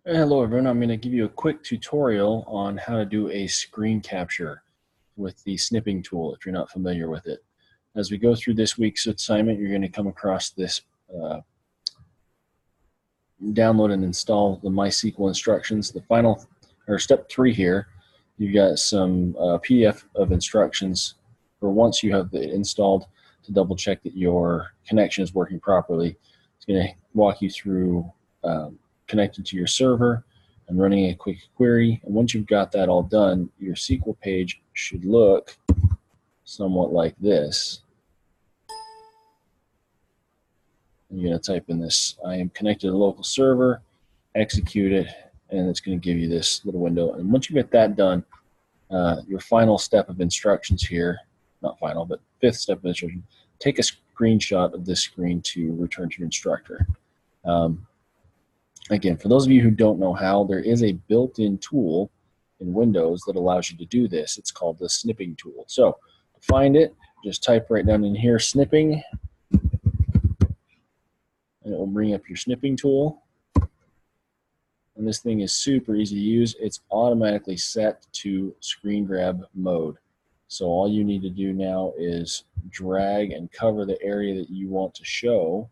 Hello everyone, I'm going to give you a quick tutorial on how to do a screen capture with the snipping tool if you're not familiar with it. As we go through this week's assignment, you're going to come across this download and install the MySQL instructions. The final, or step 3 here, you've got some PDF of instructions for once you have it installed to double check that your connection is working properly. It's going to walk you through connecting to your server and running a quick query. And once you've got that all done, your SQL page should look somewhat like this. You're going to type in this, I am connected to the local server, execute it, and it's going to give you this little window. And once you get that done, your final step of instructions here, not final, but 5th step of instruction, take a screenshot of this screen to return to your instructor. Again, for those of you who don't know how, there is a built-in tool in Windows that allows you to do this. It's called the Snipping Tool. So to find it, just type right down in here, snipping, and it will bring up your snipping tool. And this thing is super easy to use. It's automatically set to screen grab mode. So all you need to do now is drag and cover the area that you want to show,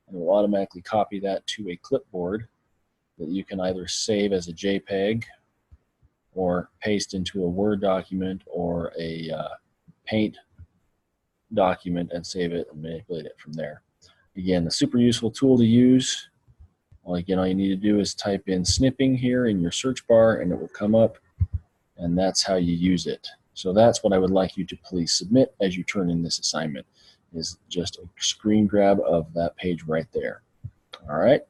and it will automatically copy that to a clipboard that you can either save as a JPEG or paste into a Word document or a Paint document and save it and manipulate it from there. Again, a super useful tool to use. Again, all you need to do is type in snipping here in your search bar and it will come up, and that's how you use it. So that's what I would like you to please submit as you turn in this assignment, is just a screen grab of that page right there. All right.